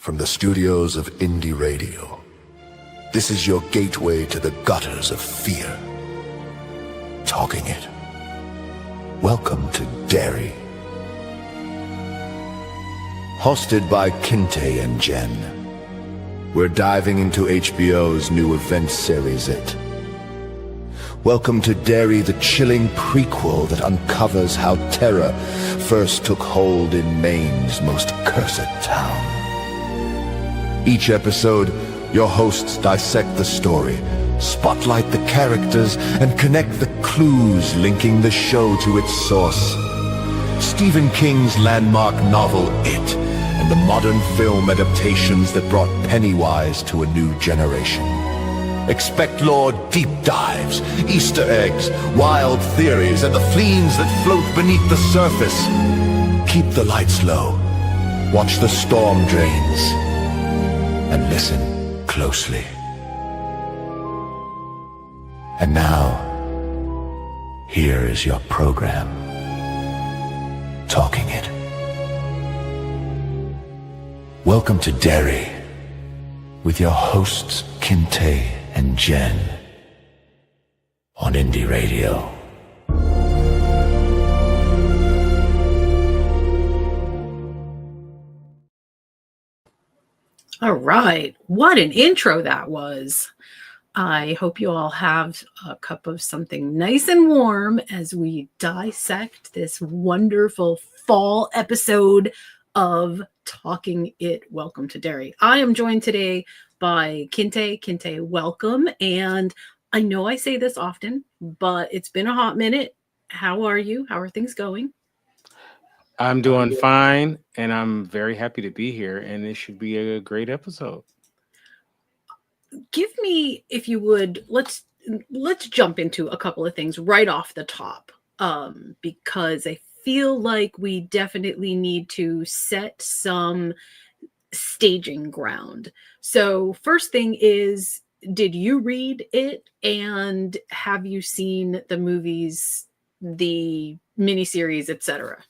from the studios of Indie Radio. This is your gateway to the gutters of fear. Talking it. Welcome to Derry. Hosted by Kinte and Jen, we're diving into HBO's new event series, It. Welcome to Derry, the chilling prequel that uncovers how terror first took hold in Maine's most cursed town. Each episode, your hosts dissect the story, spotlight the characters, and connect the clues linking the show to its source. Stephen King's landmark novel, It, and the modern film adaptations that brought Pennywise to a new generation. Expect lore deep dives, Easter eggs, wild theories, and the fiends that float beneath the surface. Keep the lights low, watch the storm drains, and listen closely. And now, here is your program, Talking It. Welcome to Derry, with your hosts Kinte and Jen, on Indie Radio. All right, what an intro that was. I hope you all have a cup of something nice and warm as we dissect this wonderful fall episode of Talking It. Welcome to Derry. I am joined today by Kinte. Kinte, welcome. And I know I say this often, but it's been a hot minute. How are you? How are things going? I'm doing fine, and I'm very happy to be here, and it should be a great episode. Give me, if you would, let's jump into a couple of things right off the top, because I feel like we definitely need to set some staging ground. So first thing is, did you read it, and have you seen the movies, the miniseries, etc.?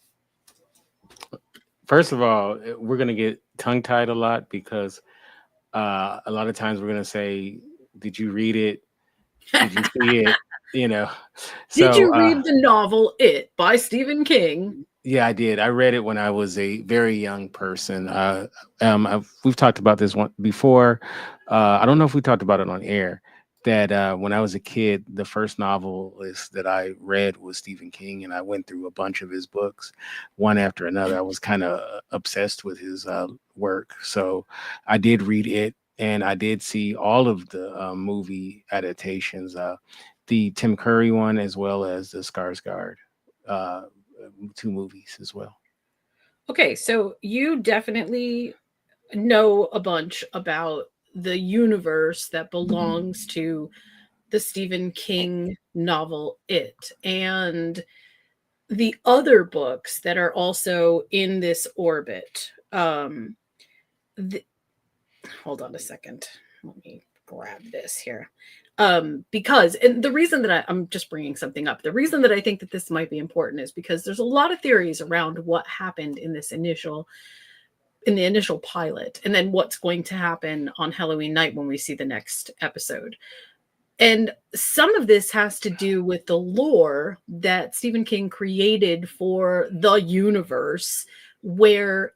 First of all, we're going to get tongue-tied a lot because a lot of times we're going to say, did you read it? Did you see it? So, did you read the novel It by Stephen King? Yeah, I did. I read it when I was a very young person. We've talked about this one before. I don't know if we talked about it on air, that when I was a kid, the first novelist that I read was Stephen King, and I went through a bunch of his books, one after another. I was kind of obsessed with his work. So I did read it, and I did see all of the movie adaptations, the Tim Curry one, as well as the Skarsgård 2 movies as well. Okay, so you definitely know a bunch about the universe that belongs to the Stephen King novel It, and the other books that are also in this orbit. Hold on a second. Let me grab this here. Because, and the reason that I'm just bringing something up, the reason that I think that this might be important is because there's a lot of theories around what happened in the initial pilot, and then what's going to happen on Halloween night when we see the next episode. And some of this has to do with the lore that Stephen King created for the universe where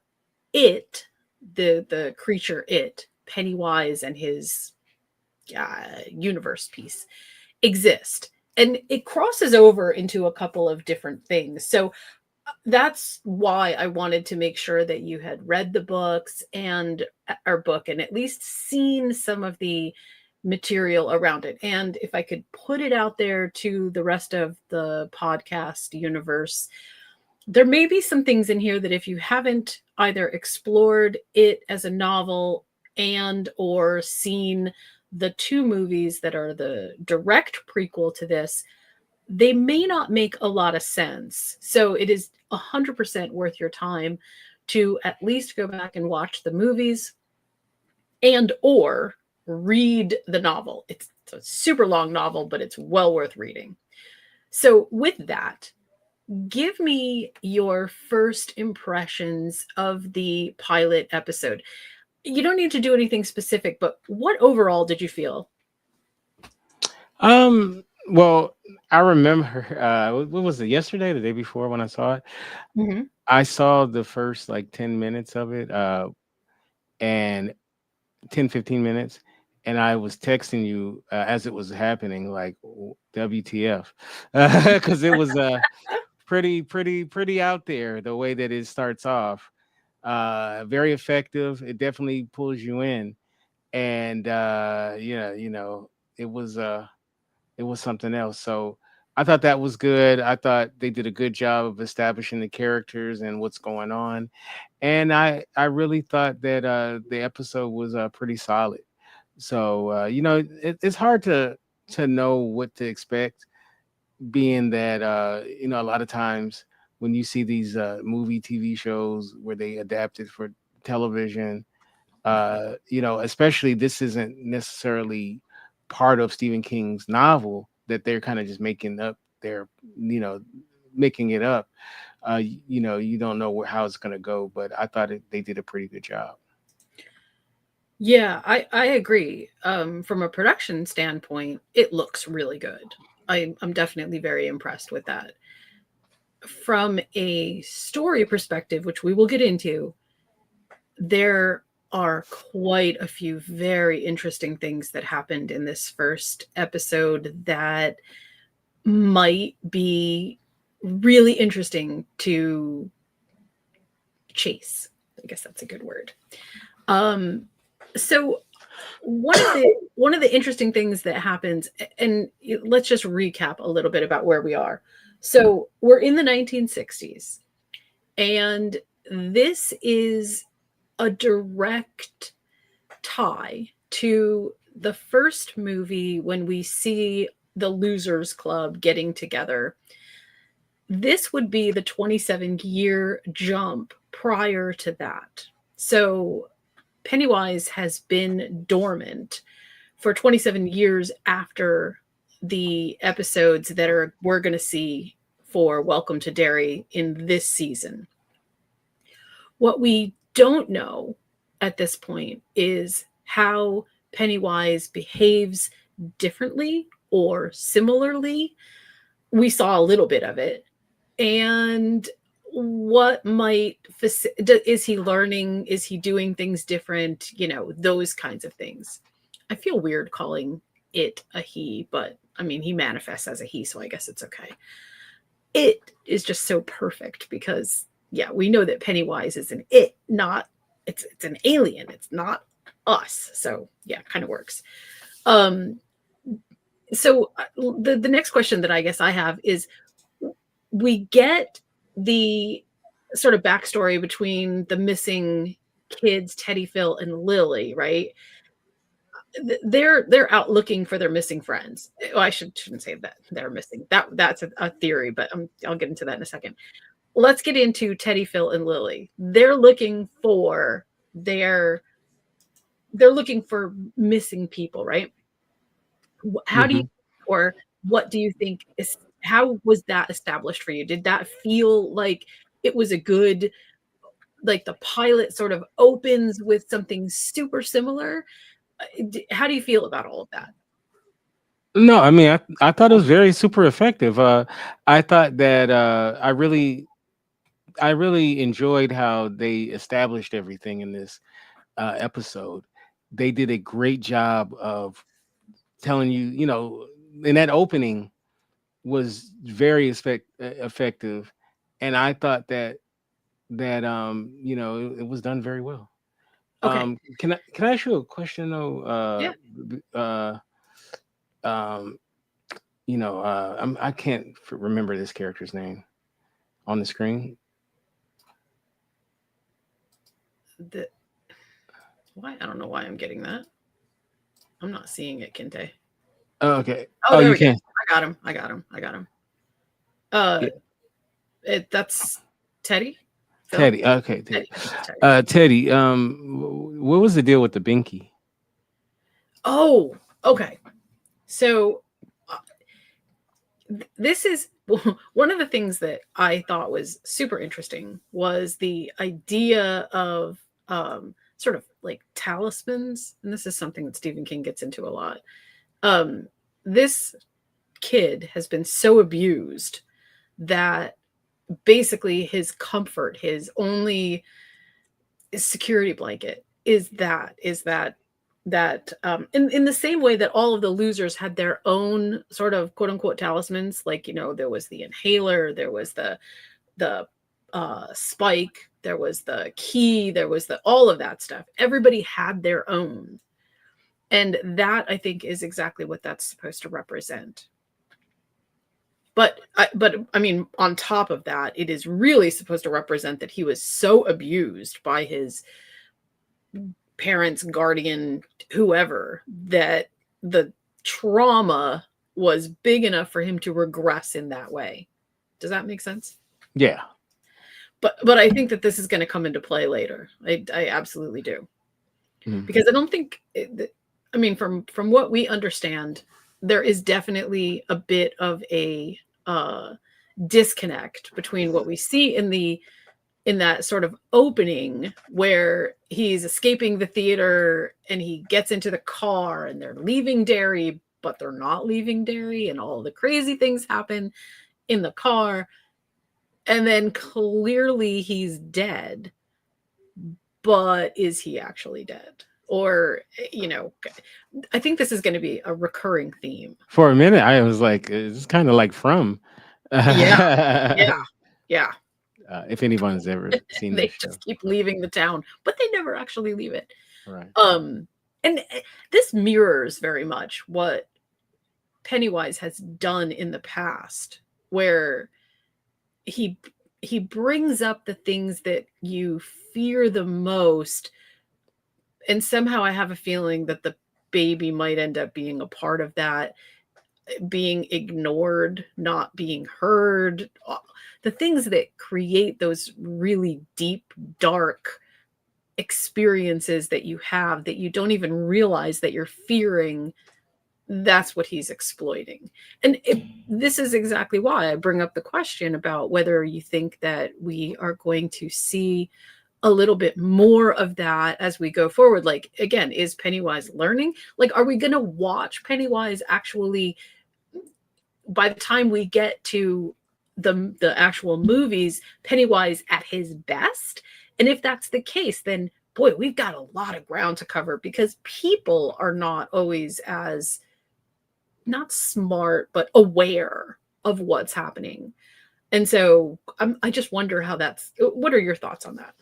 It, the creature It, Pennywise and his universe piece, exist. And it crosses over into a couple of different things. So that's why I wanted to make sure that you had read the books and at least seen some of the material around it. And if I could put it out there to the rest of the podcast universe, there may be some things in here that if you haven't either explored it as a novel and or seen the 2 movies that are the direct prequel to this, they may not make a lot of sense. So it is 100% worth your time to at least go back and watch the movies and or read the novel. It's a super long novel, but it's well worth reading. So with that, give me your first impressions of the pilot episode. You don't need to do anything specific, but what overall did you feel? Well, I remember what was it, yesterday, the day before when I saw it? Mhm. I saw the first like 10 minutes of it, and 10-15 minutes, and I was texting you as it was happening, like WTF, because it was pretty out there the way that it starts off. Very effective. It definitely pulls you in, and yeah, it was something else. So I thought that was good. I thought they did a good job of establishing the characters and what's going on. And I really thought that the episode was pretty solid. So it's hard to know what to expect, being that a lot of times when you see these movie TV shows where they adapted for television, especially this isn't necessarily part of Stephen King's novel, that they're kind of just making up their, you know, making it up. You don't know how it's going to go, but I thought they did a pretty good job. Yeah, I agree. From a production standpoint, it looks really good. I'm definitely very impressed with that. From a story perspective, which we will get into, there are quite a few very interesting things that happened in this first episode that might be really interesting to chase. I guess that's a good word. So one of the interesting things that happens, and let's just recap a little bit about where we are. So we're in the 1960s, and this is a direct tie to the first movie when we see the Losers Club getting together. This would be the 27-year jump prior to that. So Pennywise has been dormant for 27 years after the episodes that we're going to see for Welcome to Derry in this season. What we don't know at this point is how Pennywise behaves differently or similarly. We saw a little bit of it. And what might is he learning? Is he doing things different? Those kinds of things. I feel weird calling it a he, but I mean, he manifests as a he, so I guess it's okay. It is just so perfect because, yeah, we know that Pennywise is an it, not it's an alien. It's not us. So yeah, kind of works. So the next question that I guess I have is, we get the sort of backstory between the missing kids, Teddy, Phil, and Lily, right? They're out looking for their missing friends. Oh, I shouldn't say that they're missing. That's a theory, but I'll get into that in a second. Let's get into Teddy, Phil, and Lily. They're looking for missing people, right? How do you, Hmm. or what do you think is, how was that established for you? Did that feel like it was a good, like the pilot sort of opens with something super similar? How do you feel about all of that? No, I mean, I thought it was very super effective. I thought that I really enjoyed how they established everything in this episode. They did a great job of telling you, in that opening was very effective, and I thought that it was done very well. Okay. Can I ask you a question though? Yeah. Um, I can't remember this character's name on the screen. The Why? I don't know why I'm getting that. I'm not seeing it, Kinte. Oh, okay. Oh, Oh, there you we go. can. I got him. Uh, Yeah, that's Teddy. Phil. Teddy. Okay, Teddy. Teddy. Teddy. What was the deal with the binky? Oh, okay. So this is one of the things that I thought was super interesting was the idea of sort of like talismans, and this is something that Stephen King gets into a lot. This kid has been so abused that basically his comfort, his only security blanket is that in the same way that all of the losers had their own sort of quote unquote talismans, like, you know, there was the inhaler, there was the spike, there was the key, there was the all of that stuff. Everybody had their own. And that, I think, is exactly what that's supposed to represent. But I mean, on top of that, it is really supposed to represent that he was so abused by his parents, guardian, whoever, that the trauma was big enough for him to regress in that way. Does that make sense? Yeah. But I think that this is going to come into play later. I absolutely do. Mm-hmm. Because I don't think, I mean, from what we understand, there is definitely a bit of a disconnect between what we see in that sort of opening where he's escaping the theater and he gets into the car and they're leaving Derry, but they're not leaving Derry, and all the crazy things happen in the car. And then clearly he's dead, but is he actually dead? Or, you know, I think this is going to be a recurring theme. For a minute, I was like, it's kind of like From. Yeah. If anyone's ever seen they this just show. keep leaving the town, but they never actually leave it. Right. And this mirrors very much what Pennywise has done in the past, where he brings up the things that you fear the most. And somehow I have a feeling that the baby might end up being a part of that, being ignored, not being heard, the things that create those really deep, dark experiences that you have that you don't even realize that you're fearing. That's what he's exploiting. And this is exactly why I bring up the question about whether you think that we are going to see a little bit more of that as we go forward. Like, again, is Pennywise learning? Like, are we going to watch Pennywise actually, by the time we get to the actual movies, Pennywise at his best? And if that's the case, then boy, we've got a lot of ground to cover, because people are not always as, not smart, but aware of what's happening. And so I just wonder how that's, what are your thoughts on that?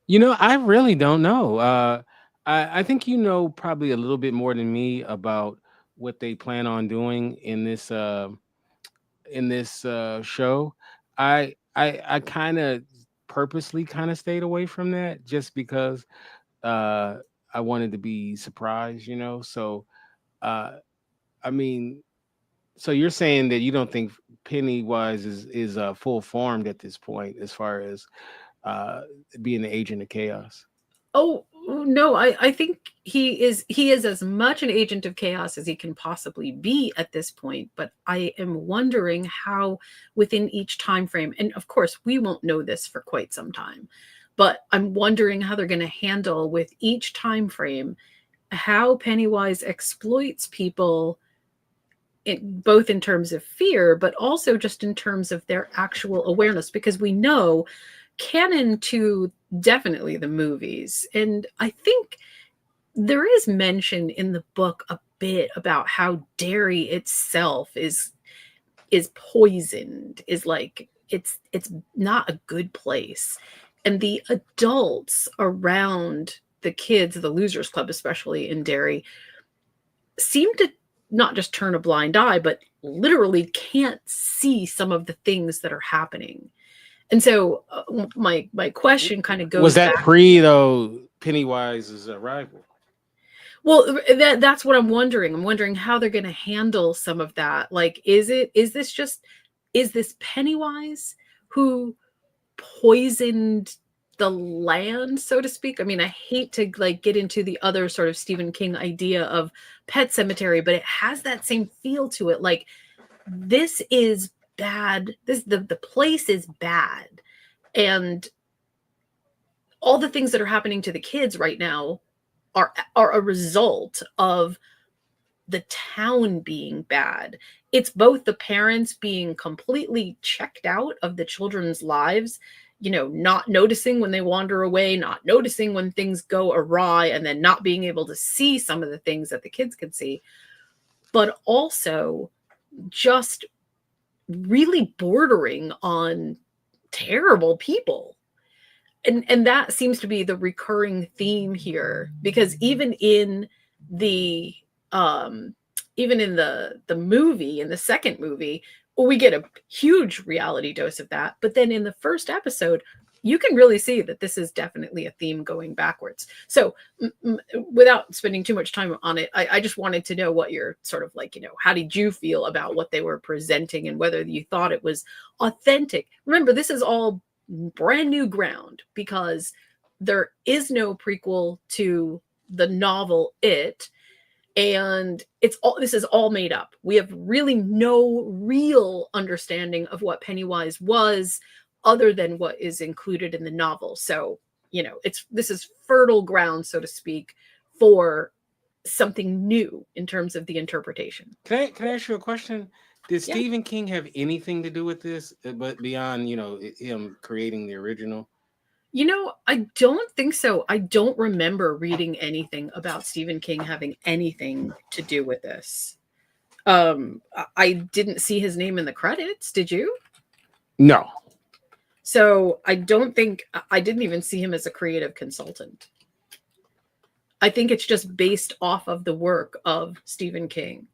You know, I really don't know. I think you know probably a little bit more than me about what they plan on doing in this show. I kind of purposely kind of stayed away from that just because I wanted to be surprised, you know. So I mean, so you're saying that you don't think Pennywise is full formed at this point as far as being the agent of chaos? Oh no, I think he is as much an agent of chaos as he can possibly be at this point. But I am wondering how within each time frame, and of course we won't know this for quite some time, but I'm wondering how they're going to handle with each time frame how Pennywise exploits people, both in terms of fear, but also just in terms of their actual awareness, because we know canon to definitely the movies. And I think there is mention in the book a bit about how Derry itself is poisoned, is like, it's not a good place. And the adults around the kids, the Losers Club, especially in Derry, seem to not just turn a blind eye, but literally can't see some of the things that are happening. And so my question kind of goes, was that pre though Pennywise's arrival? Well, that's what I'm wondering. I'm wondering how they're going to handle some of that. Like, is this Pennywise who poisoned the land, so to speak? I mean, I hate to like get into the other sort of Stephen King idea of Pet Cemetery, but it has that same feel to it. Like, this is bad. The place is bad. And all the things that are happening to the kids right now are a result of the town being bad. It's both the parents being completely checked out of the children's lives, not noticing when they wander away, not noticing when things go awry, and then not being able to see some of the things that the kids can see, but also just really bordering on terrible people. And that seems to be the recurring theme here, because even in the movie, in the second movie, we get a huge reality dose of that. But then in the first episode, you can really see that this is definitely a theme going backwards. So without spending too much time on it, I just wanted to know what you're sort of like, how did you feel about what they were presenting and whether you thought it was authentic? Remember, this is all brand new ground because there is no prequel to the novel It, and this is all made up. We have really no real understanding of what Pennywise was other than what is included in the novel. So this is fertile ground, so to speak, for something new in terms of the interpretation. Can I ask you a question? Did Stephen King have anything to do with this, but beyond, him creating the original? I don't think so. I don't remember reading anything about Stephen King having anything to do with this. I didn't see his name in the credits. Did you? No. So I didn't even see him as a creative consultant. I think it's just based off of the work of Stephen King.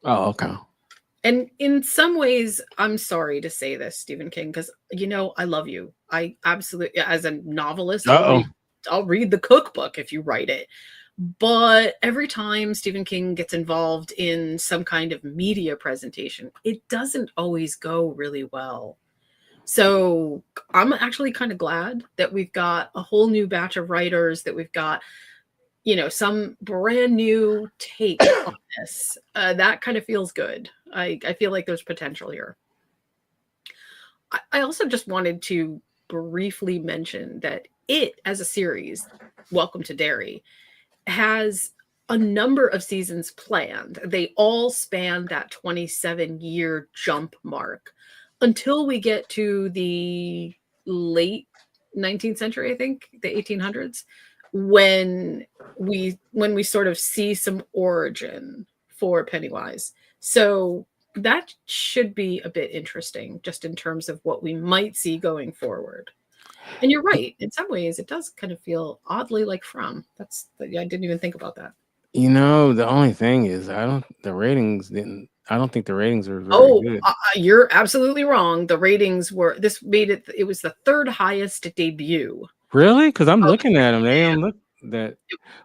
Oh, okay. And in some ways, I'm sorry to say this, Stephen King, because, I love you. I absolutely, as a novelist, I'll read the cookbook if you write it. But every time Stephen King gets involved in some kind of media presentation, it doesn't always go really well. So I'm actually kind of glad that we've got a whole new batch of writers, that we've got some brand new take on this. That kind of feels good. I feel like there's potential here. I also just wanted to briefly mention that It, as a series, Welcome to Derry, has a number of seasons planned. They all span that 27-year jump mark until we get to the late 19th century, I think, the 1800s. When we sort of see some origin for Pennywise. So that should be a bit interesting, just in terms of what we might see going forward. And you're right, in some ways it does kind of feel oddly like From. I didn't even think about that. The only thing is I don't think the ratings were very good. You're absolutely wrong. The ratings were, it was the third highest debut. Really? Because I'm looking at them. They don't look that.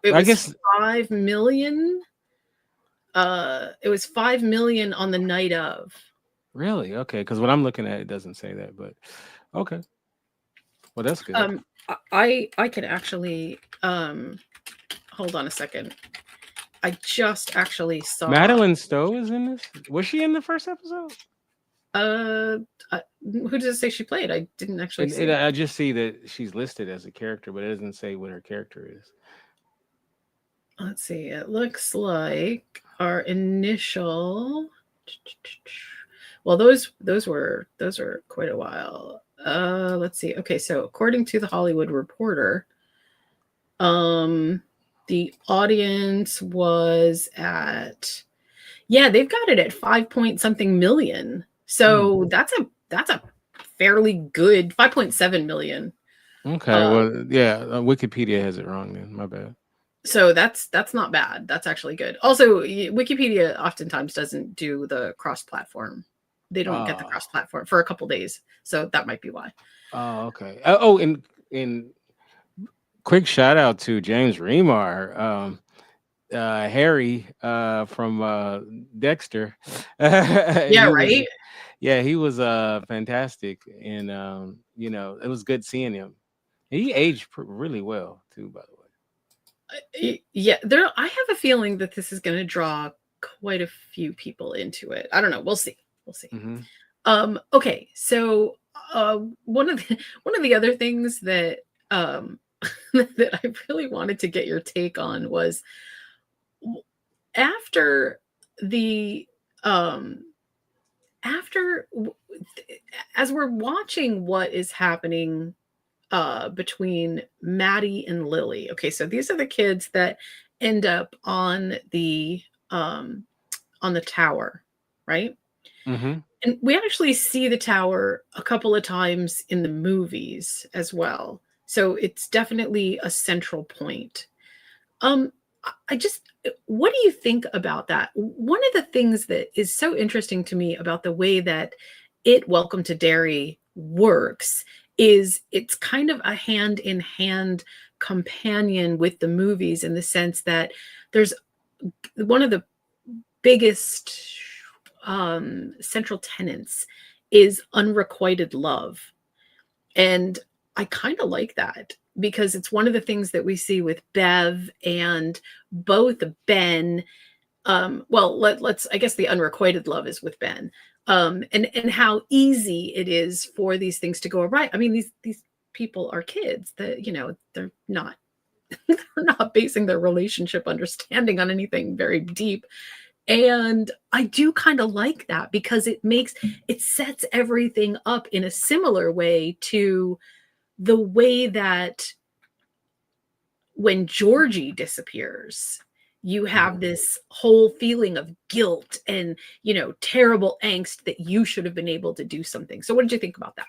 It was 5 million. It was 5 million on the night of. Really? Okay. Because what I'm looking at, it doesn't say that. But okay. Well, that's good. I can actually hold on a second. I just actually saw Madeline Stowe is in this. Was she in the first episode? Who does it say she played? I didn't actually see. I just see that she's listed as a character, but it doesn't say what her character is. Let's see. It looks like our initial. Well, those were quite a while. Let's see. Okay, so according to the Hollywood Reporter, the audience was at, they've got it at 5-point-something million. So that's a fairly good 5.7 million. Okay, Wikipedia has it wrong then. My bad. So that's not bad. That's actually good. Also, Wikipedia oftentimes doesn't do the cross-platform. They don't get the cross-platform for a couple days. So that might be why. Oh, okay. And quick shout out to James Remar, Harry from Dexter. Right? He was fantastic, and it was good seeing him. He aged really well too, by the way. I have a feeling that this is going to draw quite a few people into it. I don't know. We'll see. Mm-hmm. Okay, so one of the other things that um, that I really wanted to get your take on was after the um after as we're watching what is happening between Maddie and Lily. Okay, so these are the kids that end up on the tower, right? Mm-hmm. And we actually see the tower a couple of times in the movies as well. So it's definitely a central point. Um, I just, what do you think about that? One of the things that is so interesting to me about the way that Welcome to Derry works is it's kind of a hand in hand companion with the movies in the sense that there's one of the biggest central tenets is unrequited love. And I kind of like that because it's one of the things that we see with Bev and both Ben. Well, let's I guess the unrequited love is with Ben. And how easy it is for these things to go awry. I mean, these people are kids that, they're not they're not basing their relationship understanding on anything very deep. And I do kind of like that because it sets everything up in a similar way to the way that when Georgie disappears, you have this whole feeling of guilt and, terrible angst that you should have been able to do something. So what did you think about that?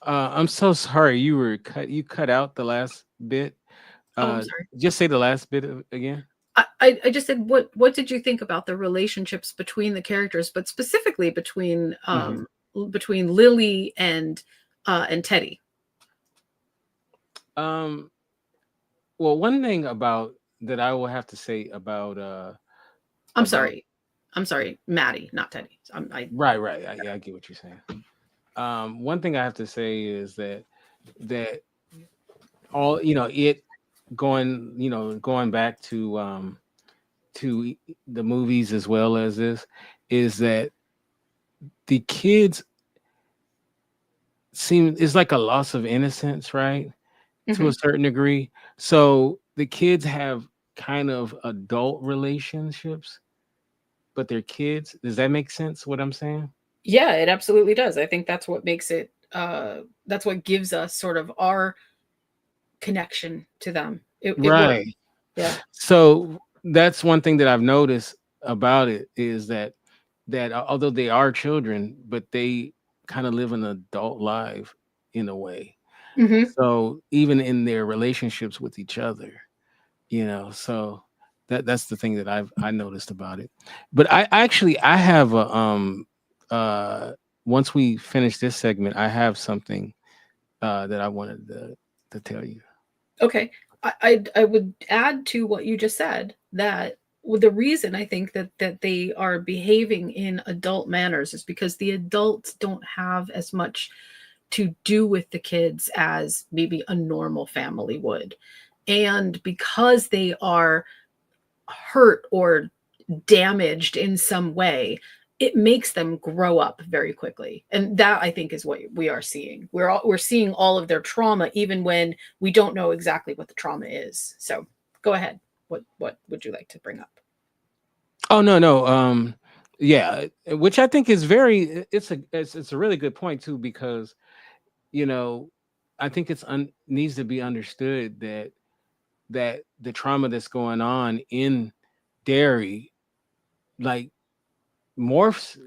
I'm so sorry. You cut out the last bit. I'm sorry. Just say the last bit again. I just said, what did you think about the relationships between the characters, but specifically between between Lily and Teddy? Well, one thing about that I will have to say about I'm sorry, Maddie, not Teddy. Right. I get what you're saying. One thing I have to say is that all it going back to the movies as well as this is that the kids it's like a loss of innocence, right? To a certain degree. So the kids have kind of adult relationships, but they're kids. Does that make sense what I'm saying? Yeah, it absolutely does. I think that's what makes it that's what gives us sort of our connection to them. It Right. works. Yeah. So that's one thing that I've noticed about it is that although they are children, but they kind of live an adult life in a way. So even in their relationships with each other, so that's the thing that I noticed about it. But I have a once we finish this segment, I have something that I wanted to tell you. Okay. I would add to what you just said that the reason I think that they are behaving in adult manners is because the adults don't have as much to do with the kids as maybe a normal family would. And because they are hurt or damaged in some way, it makes them grow up very quickly. And that I think is what we are seeing. We're seeing all of their trauma even when we don't know exactly what the trauma is. So go ahead. What would you like to bring up? Oh no. Yeah, which I think is it's a really good point too, because I think needs to be understood that the trauma that's going on in Derry like morphs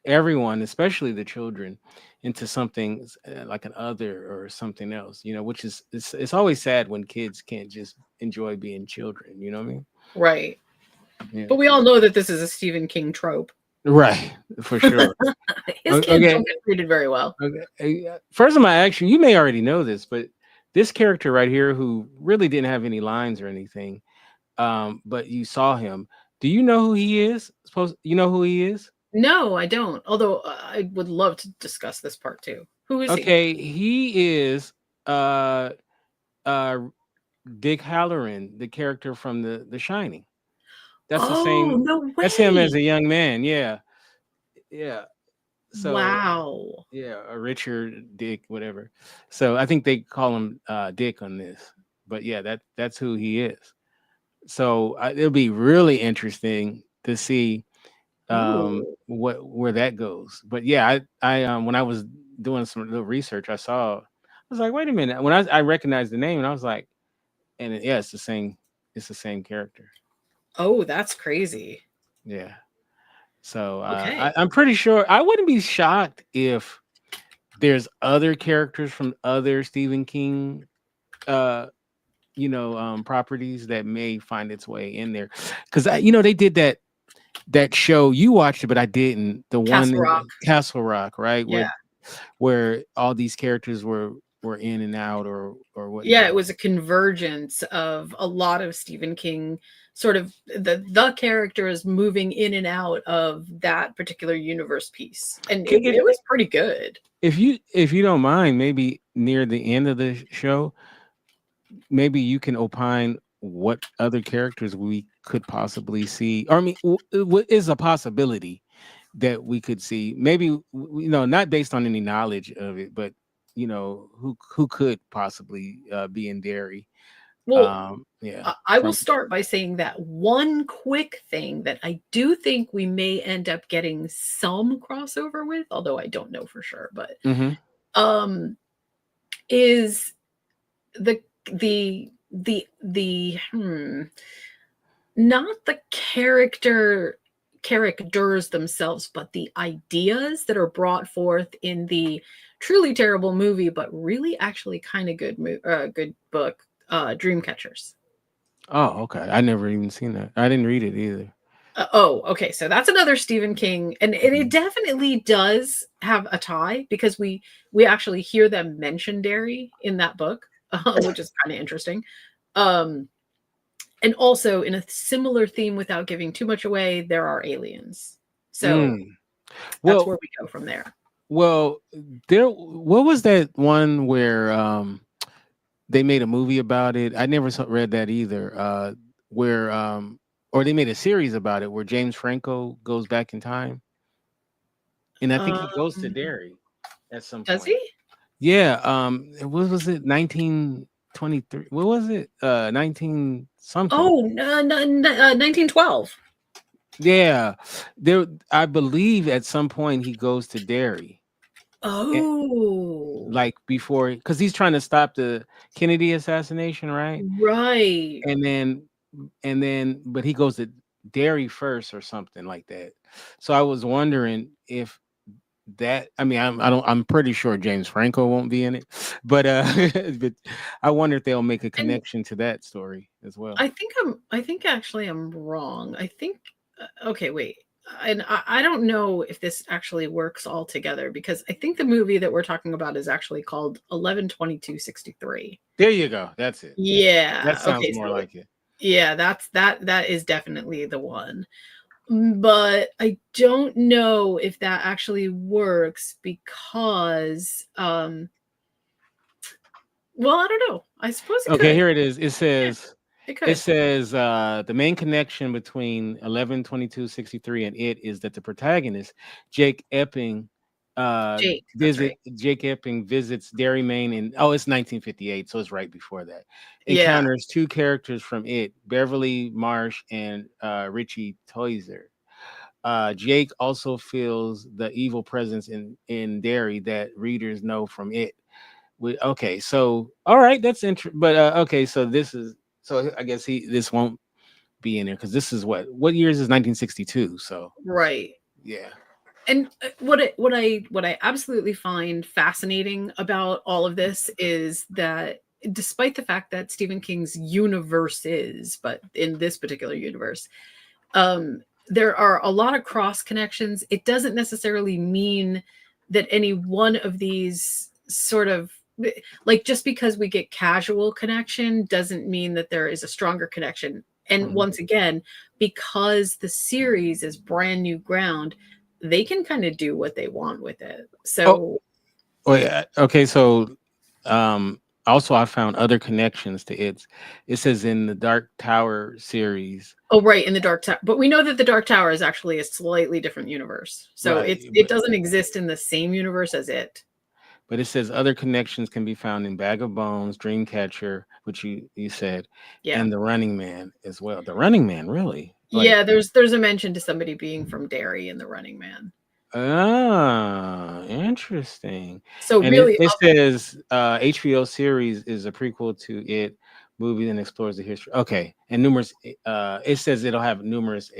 everyone, especially the children, into something like an other or something else, which is it's always sad when kids can't just enjoy being children, you know what I mean? Right. Yeah. But we all know that this is a Stephen King trope. Right, for sure. His kids don't get treated very well. Okay. First of all, actually, you may already know this, but this character right here, who really didn't have any lines or anything, but you saw him. Do you know who he is? You know who he is? No, I don't. Although I would love to discuss this part too. Who is he? Okay, he is uh Dick Halloran, the character from the Shining. That's the Oh, same. no That's him as way. a young man. Yeah. So Wow. yeah, or Richard Dick, whatever. So I think they call him Dick on this. But yeah, that's who he is. So it'll be really interesting to see Ooh. where that goes. But yeah, I when I was doing some little research, I was like, wait a minute. When I recognized the name, and I was like, yeah, it's the same character. Oh, that's crazy. Yeah. So Okay. I'm pretty sure I wouldn't be shocked if there's other characters from other Stephen King uh properties that may find its way in there. Because they did that show. You watched it, but I didn't. The one Castle in Rock. Castle Rock, right? Yeah. Where all these characters were in and out or Yeah, it whatnot. was a convergence of a lot of Stephen King, sort of the characters moving in and out of that particular universe piece. And it, If it was pretty good. if you don't mind, maybe near the end of the show, maybe you can opine what other characters we could possibly see. Or I mean, what is a possibility that we could see? Maybe not based on any knowledge of it, but who could possibly be in Derry. Well, Yeah. I will start by saying that one quick thing that I do think we may end up getting some crossover with, although I don't know for sure, but Mhm. um is the the not the characters themselves, but the ideas that are brought forth in the truly terrible movie, but really actually kind of good book, Dreamcatchers. Oh, okay. I never even seen that. I didn't read it either. Oh, okay. So that's another Stephen King, and it Mhm. definitely does have a tie because we actually hear them mention Derry in that book, which is kind of interesting. Um, and also in a similar theme, without giving too much away, there are aliens. So Mm. that's Well, where we go from there. well, what was that one where they made a movie about it? I never read that either. Where or they made a series about it where James Franco goes back in time, and I think he goes to Um, Derry at some does point. he? Yeah. What was it? 1923. What was it? 19 something. Oh, 1912. Yeah. There. I believe at some point he goes to Derry. Oh, Like before, because he's trying to stop the Kennedy assassination, right? right. And then but he goes to Derry first or something like that. So I was wondering if that, I mean, I'm pretty sure James Franco won't be in it, but but I wonder if they'll make a And connection to that story as well. I think actually I'm wrong. I think okay, wait. And I don't know if this actually works all together because I think the movie that we're talking about is actually called 11/22/63. There you go. That's it. That Yeah. sounds Okay. more So like it. yeah, that is definitely the one. But I don't know if that actually works because well, I don't know. I suppose it Okay, could. here it is. It Yeah, says it it could. says the main connection between 11/22/63 and it is that the protagonist, Jake Epping, Jake, that's right. Jake Epping visits Derry, Maine in, oh, it's 1958, so it's right before that. Yeah. Encounters two characters from it, Beverly Marsh and Richie Toiser. Jake also feels the evil presence in Derry that readers know from it. Okay, so all right, that's interesting. But okay, so this is, so I guess this won't be in there because this is what years is 1962. So Right. yeah. And what I absolutely find fascinating about all of this is that despite the fact that Stephen King's universe is, but in this particular universe, there are a lot of cross connections. It doesn't necessarily mean that any one of these sort of like just because we get casual connection doesn't mean that there is a stronger connection. And Mhm. once again, because the series is brand new ground, they can kind of do what they want with it. Oh, So oh yeah. Okay, so also I found other connections to it. It says in the Dark Tower series, Oh, right, in the Dark Tower. But we know that the Dark Tower is actually a slightly different universe. So right? it doesn't exist in the same universe as it. But it says other connections can be found in Bag of Bones, Dreamcatcher, which you said, Yeah. and the Running Man as well. The Running Man, really? Like, Yeah, there's a mention to somebody being from Derry in the Running Man. ah, interesting. So And it, really, it says HBO series is a prequel to it movie and explores the history. Okay, and numerous. It says it'll have numerous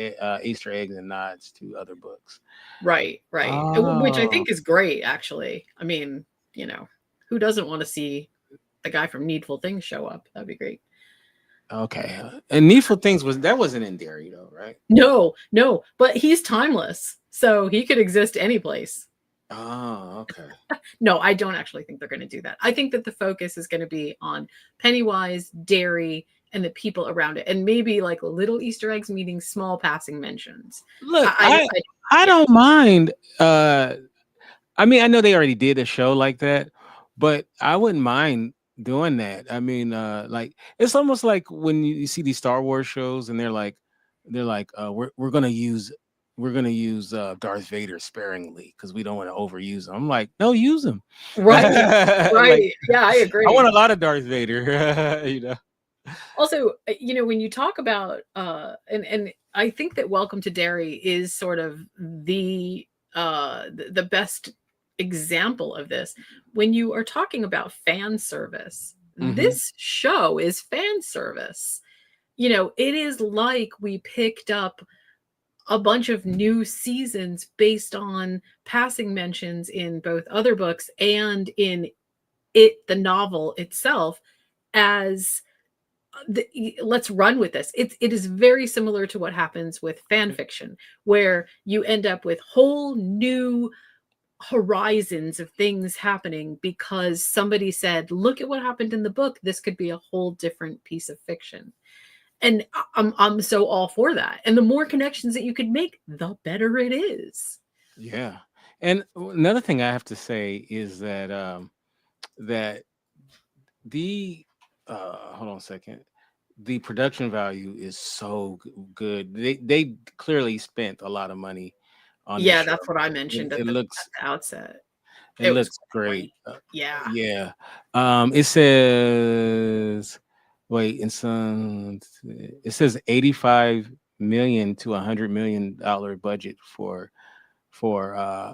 Easter eggs and nods to other books. right, which I Oh, think is great, actually. I mean, who doesn't want to see the guy from Needful Things show up? That'd be great. okay. And Needful Things wasn't in Derry though, right? No, but he's timeless, so he could exist any place. Oh, okay. No, I don't actually think they're going to do that. I think that the focus is going to be on Pennywise, Derry, and the people around it, and maybe like little Easter eggs meeting small passing mentions. Look, I Yeah. don't mind. I mean, I know they already did a show like that, but I wouldn't mind doing that. I mean, like it's almost like when you see these Star Wars shows and they're like, we're gonna use Darth Vader sparingly because we don't want to overuse him. I'm like, no, use him. Right, Like, yeah, I I want agree. a lot of Darth Vader. Also, when you talk about and I think that Welcome to Derry is sort of the best example of this. When you are talking about fan service, Mhm. this show is fan service. It is like we picked up a bunch of new seasons based on passing mentions in both other books and in the novel itself, as let's run with this. It is very similar to what happens with fan fiction, where you end up with whole new horizons of things happening because somebody said, look at what happened in the book, this could be a whole different piece of fiction. And I'm so all for that. And the more connections that you could make, the better it is. Yeah. And another thing I have to say is that that the hold on a second. The production value is so good. They clearly spent a lot of money on this Yeah, show. that's what I mentioned It, at it looks the outset. it It was looks quite quaint. great. Yeah. Yeah. It says wait, in some it says 85 million to $100 million budget for uh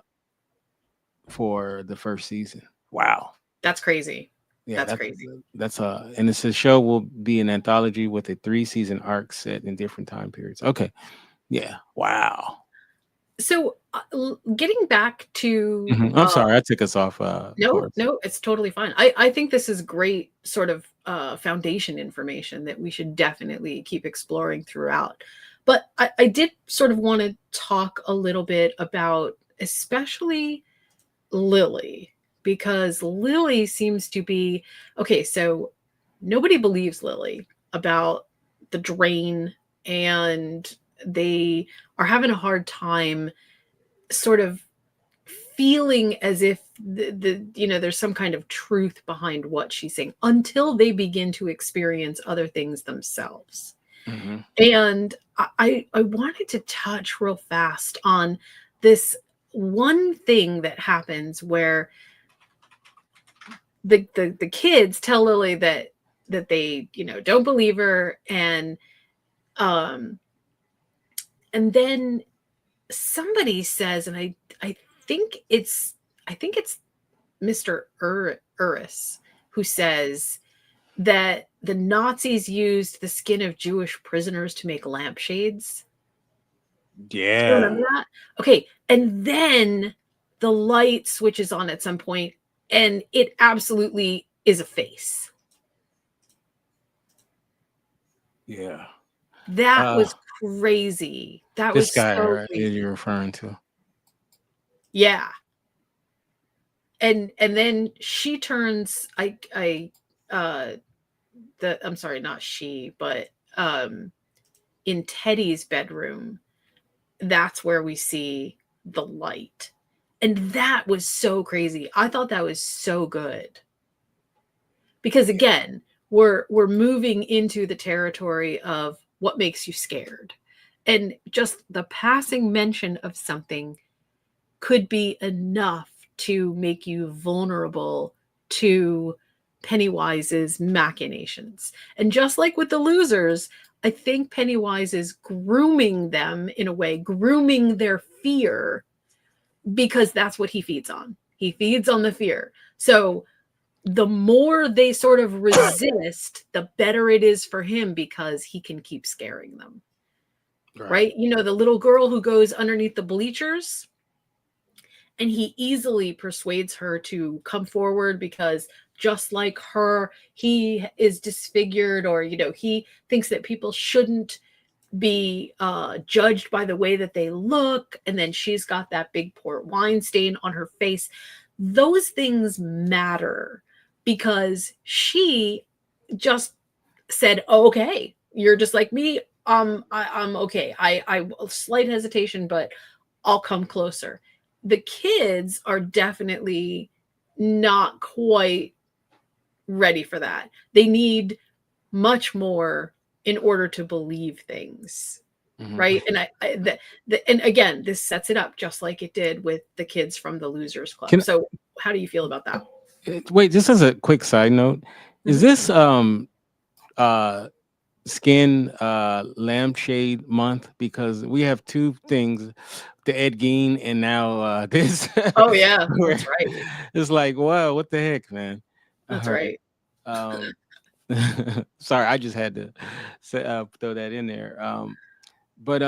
for the first season. Wow. That's crazy. Yeah, That's crazy. that's and it's a show will be an anthology with a 3-season arc set in different time periods. Okay. Yeah. Wow. So, getting back to I'm sorry, I took us off no, course. no, it's totally fine. I think this is great sort of foundation information that we should definitely keep exploring throughout. But I did sort of want to talk a little bit about especially Lily, because Lily seems to be okay. So nobody believes Lily about the drain, and they are having a hard time sort of feeling as if there's some kind of truth behind what she's saying until they begin to experience other things themselves. Hmm. And I wanted to touch real fast on this one thing that happens where the kids tell Lily that they don't believe her, um and then somebody says, and I think it's I think it's Mr. Uris who says that the Nazis used the skin of Jewish prisoners to make lampshades. Do you Yeah. remember that? Okay, and then the light switches on at some point, and it absolutely is a face. Yeah. That Uh, was crazy. That this was guy so right, you're crazy. referring to. Yeah. And then she turns uh I'm sorry, not she, but in Teddy's bedroom, that's where we see the light. And that was so crazy. I thought that was so good. because again, we're moving into the territory of what makes you scared. And just the passing mention of something could be enough to make you vulnerable to Pennywise's machinations. And just like with the losers, I think Pennywise is grooming them in a way, grooming their fear, because that's what he feeds on. He feeds on the fear. So the more they sort of resist, the better it is for him because he can keep scaring them. Right? You know, the little girl who goes underneath the bleachers, and he easily persuades her to come forward because just like her, he is disfigured, or, you know, he thinks that people shouldn't be judged by the way that they look. And then she's got that big port wine stain on her face. Those things matter because she just said, oh, okay, you're just like me. I'm okay. I slight hesitation, but I'll come closer. The kids are definitely not quite ready for that. They need much more in order to believe things. Right. And and again, this sets it up just like it did with the kids from the Losers Club. So how do you feel about that? Wait, just as a quick side note, is this skin lampshade month? Because we have two things, the Ed Gein and now this. Oh yeah, that's right. It's like, wow, what the heck, man? That's right. Sorry, I just had to say, throw that in there. But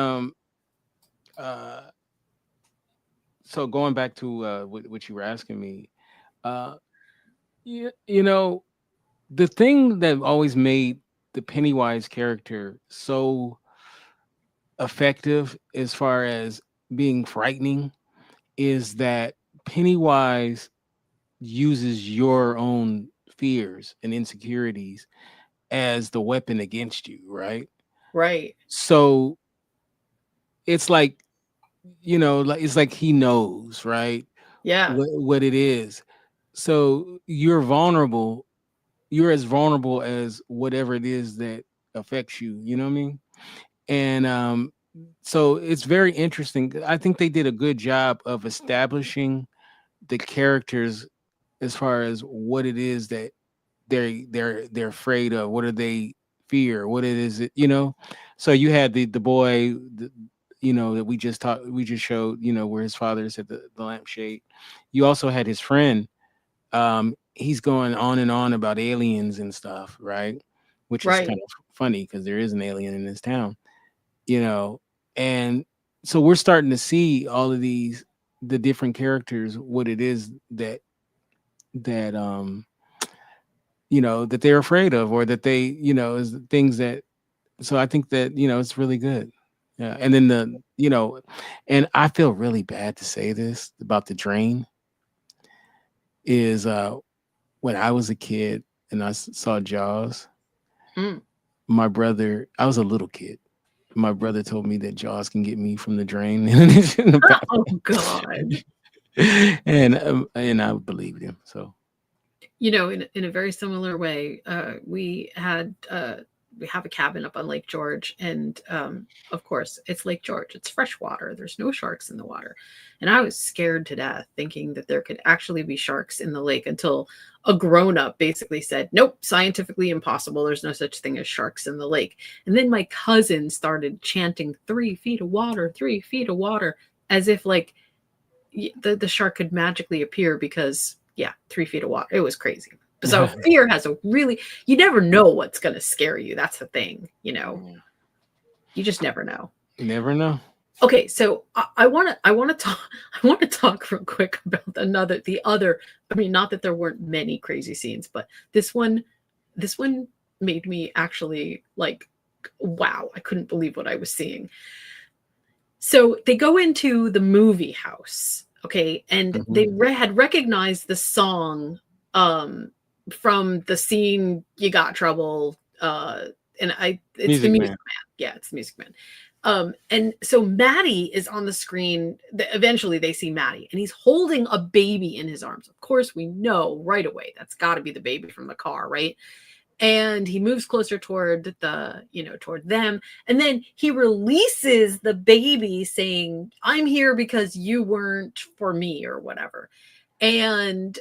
so going back to what you were asking me, you know, the thing that always made the Pennywise character so effective as far as being frightening is that Pennywise uses your own fears and insecurities as the weapon against you, right? Right. So it's like, you know, like it's like he knows, right? Yeah. What it is. So you're vulnerable. You're as vulnerable as whatever it is that affects you. You know what I mean? And so it's very interesting. I think they did a good job of establishing the characters as far as what it is that they're afraid of. What do they fear? What it is, you know? So you had the boy, you know, that we just showed, you know, where his father is at the lampshade. You also had his friend. He's going on and on about aliens and stuff, right? Which is kind of funny because there is an alien in this town, you know. And so we're starting to see all of the different characters, what it is that you know, that they're afraid of, or that they, you know, is things that. So I think that, you know, it's really good. Yeah. And then you know, and I feel really bad to say this about the drain is when I was a kid and I saw Jaws, my brother, I was a little kid. My brother told me that Jaws can get me from the drain. Oh God. and I believed him. So, you know, in a very similar way, we have a cabin up on Lake George, and of course it's Lake George. It's fresh water. There's no sharks in the water, and I was scared to death, thinking that there could actually be sharks in the lake until a grown-up basically said, "Nope, scientifically impossible. There's no such thing as sharks in the lake." And then my cousin started chanting 3 feet of water, 3 feet of water, as if like the shark could magically appear because 3 feet of water. It was crazy. So fear has a really, you never know what's going to scare you. That's the thing, you know, you just never know. You never know. Okay. So I want to talk real quick about the other, I mean, not that there weren't many crazy scenes, but this one made me actually like, wow, I couldn't believe what I was seeing. So they go into the movie house. Okay. And they had recognized the song from the scene You Got Trouble. And it's Music the Music Man. Yeah, it's the Music Man. And so Maddie is on the screen. Eventually they see Maddie and he's holding a baby in his arms. Of course, we know right away that's got to be the baby from the car, right? And he moves closer toward toward them. And then he releases the baby saying, I'm here because you weren't for me or whatever. And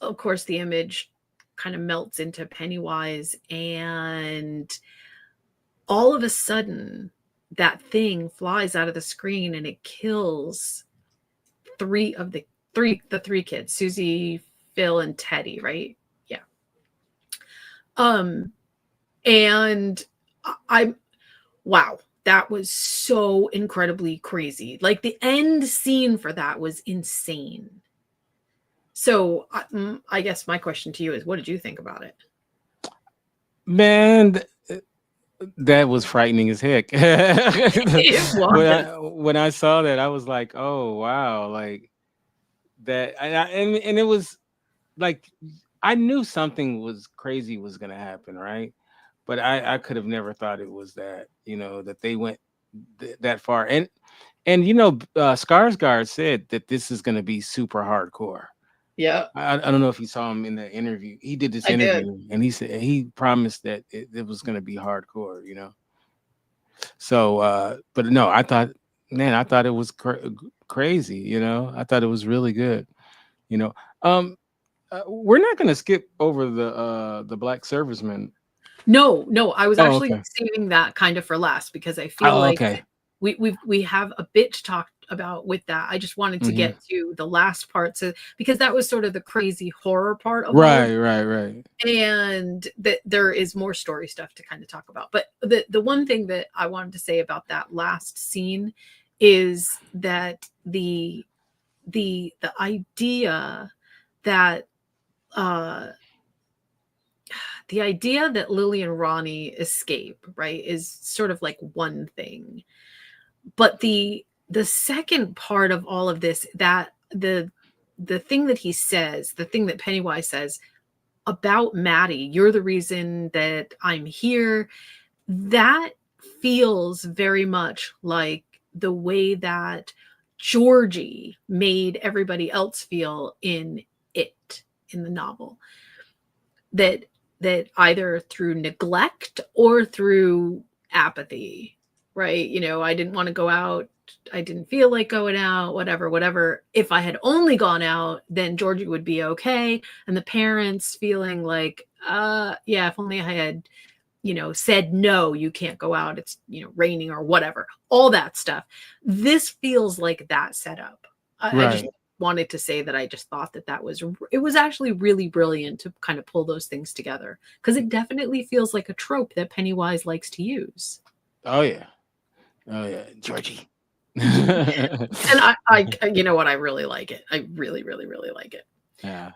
of course, the image kind of melts into Pennywise. And all of a sudden, that thing flies out of the screen and it kills the three kids, Susie, Phil, and Teddy, right? Yeah. And wow, that was so incredibly crazy. Like the end scene for that was insane. So I guess my question to you is, what did you think about it? Man, that was frightening as heck. When I saw that, I was like, "Oh wow!" Like that, and it was like I knew something was crazy was gonna happen, right? But I could have never thought it was that, that they went that far. And Skarsgård said that this is gonna be super hardcore. Yeah. I don't know if you saw him in the interview. He did this interview, and he said he promised that it was going to be hardcore, So, but no, I thought it was crazy, I thought it was really good, we're not going to skip over the black serviceman. No, I was actually saving that kind of for last because I feel like we have a bit to talk about with that. I just wanted to get to the last part, so because that was sort of the crazy horror part of right. And that there is more story stuff to kind of talk about. But the one thing that I wanted to say about that last scene is that the idea that Lily and Ronnie escape, right, is sort of like one thing. But the second part of all of this, that the thing that he says, the thing that Pennywise says about Maddie, you're the reason that I'm here, that feels very much like the way that Georgie made everybody else feel in the novel. That either through neglect or through apathy, right? I didn't want to go out. I didn't feel like going out, whatever. If I had only gone out, then Georgie would be okay. And the parents feeling like, yeah, if only I had, said, no, you can't go out. It's, raining or whatever, all that stuff. This feels like that setup. I just wanted to say that I just thought that was actually really brilliant to kind of pull those things together, because it definitely feels like a trope that Pennywise likes to use. Oh yeah, Georgie. And I you know what, I really like it. I really like it. Yeah.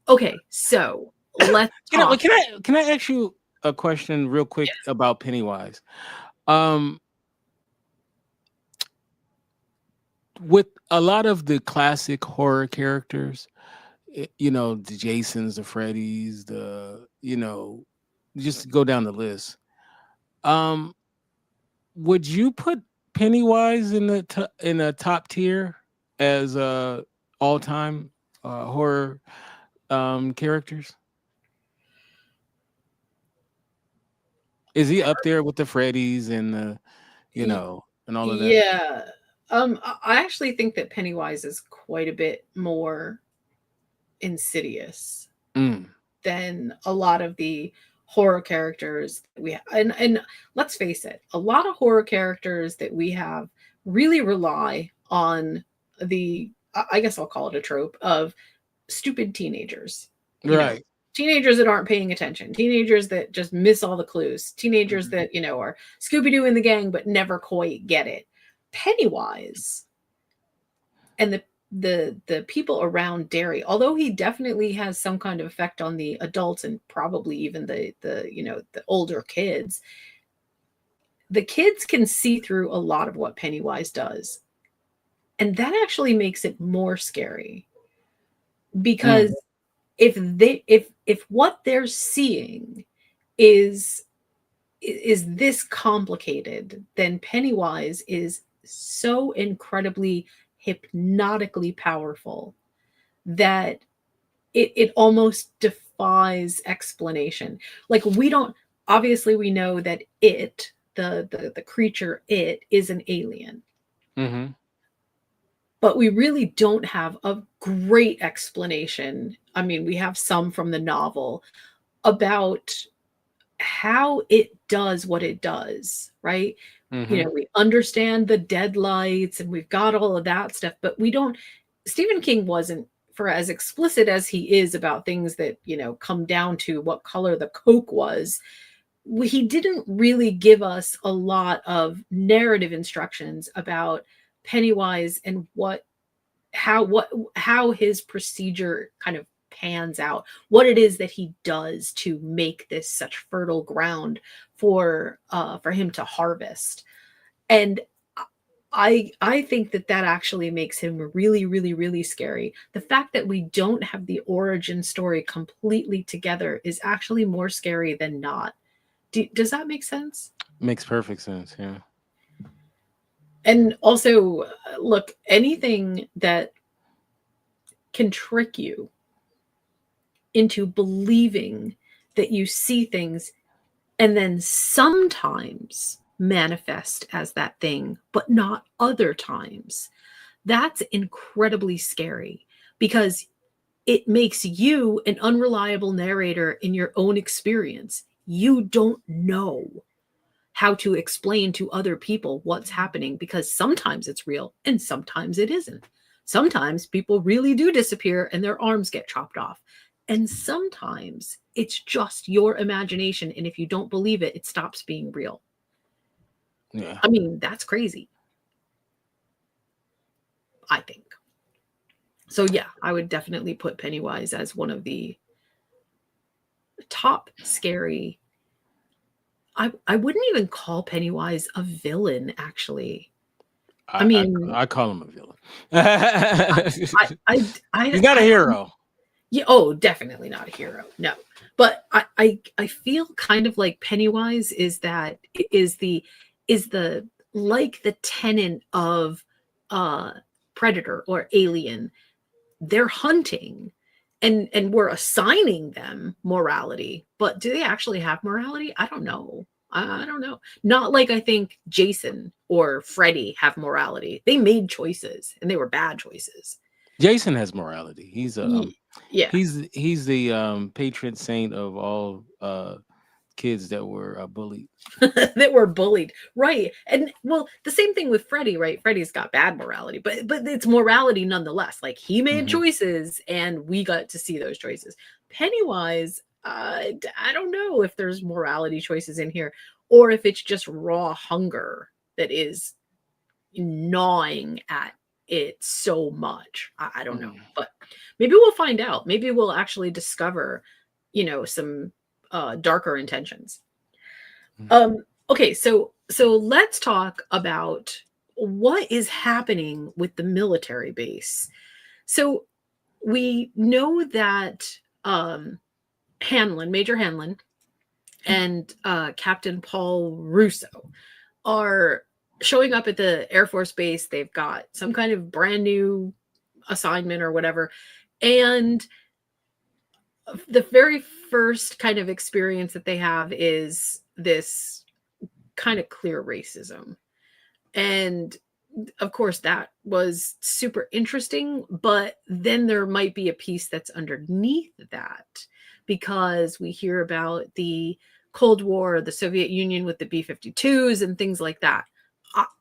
Okay, so let's talk. Can I ask you a question real quick about Pennywise? With a lot of the classic horror characters, the Jasons, the Freddys, just go down the list. Would you put Pennywise in a top tier as all-time horror characters? Is he up there with the Freddys and the, and all of that? Yeah. I actually think that Pennywise is quite a bit more insidious than a lot of the horror characters that we have. And let's face it, a lot of horror characters that we have really rely on I guess I'll call it a trope of stupid teenagers. Right. Teenagers that aren't paying attention, teenagers that just miss all the clues, teenagers that, are Scooby-Doo in the gang, but never quite get it. Pennywise and the people around Derry, although he definitely has some kind of effect on the adults and probably even the older kids, the kids can see through a lot of what Pennywise does. And that actually makes it more scary, because if what they're seeing is is this complicated, then Pennywise is so incredibly hypnotically powerful that it almost defies explanation. Like, we don't, obviously we know that the creature, it is an alien. Mm-hmm. But we really don't have a great explanation. I mean, we have some from the novel about how it does what it does, right? Mm-hmm. We understand the deadlights and we've got all of that stuff, but we don't. Stephen King wasn't, for as explicit as he is about things that, come down to what color the Coke was, he didn't really give us a lot of narrative instructions about Pennywise and how his procedure kind of pans out, what it is that he does to make this such fertile ground for him to harvest. And I think that actually makes him really, really, really scary. The fact that we don't have the origin story completely together is actually more scary than not. Does that make sense? Makes perfect sense. Yeah. And also, look, anything that can trick you into believing that you see things and then sometimes manifest as that thing, but not other times. That's incredibly scary because it makes you an unreliable narrator in your own experience. You don't know how to explain to other people what's happening because sometimes it's real and sometimes it isn't. Sometimes people really do disappear and their arms get chopped off. And sometimes it's just your imagination. And if you don't believe it, it stops being real. Yeah. I mean, that's crazy, I think. So yeah, I would definitely put Pennywise as one of the top scary. I wouldn't even call Pennywise a villain, actually. I mean, I call him a villain. I He's not a hero. Yeah, oh, definitely not a hero. No. But I feel kind of like Pennywise is the like the tenant of Predator or Alien. They're hunting and we're assigning them morality, but do they actually have morality? I don't know. I don't know. Not like I think Jason or Freddy have morality. They made choices and they were bad choices. Jason has morality. He's Yeah. he's the patron saint of all kids that were bullied. That were bullied, right? And well, the same thing with Freddy, right? Freddy's got bad morality, but it's morality nonetheless. Like, he made choices and we got to see those choices. Pennywise, I don't know if there's morality choices in here or if it's just raw hunger that is gnawing at it so much. I don't know, but maybe we'll find out. Maybe we'll actually discover, some darker intentions. Okay, so let's talk about what is happening with the military base. So we know that Major Hanlon, and Captain Paul Russo are showing up at the Air Force Base. They've got some kind of brand new assignment or whatever. And the very first kind of experience that they have is this kind of clear racism. And of course, that was super interesting. But then there might be a piece that's underneath that, because we hear about the Cold War, the Soviet Union with the B-52s and things like that.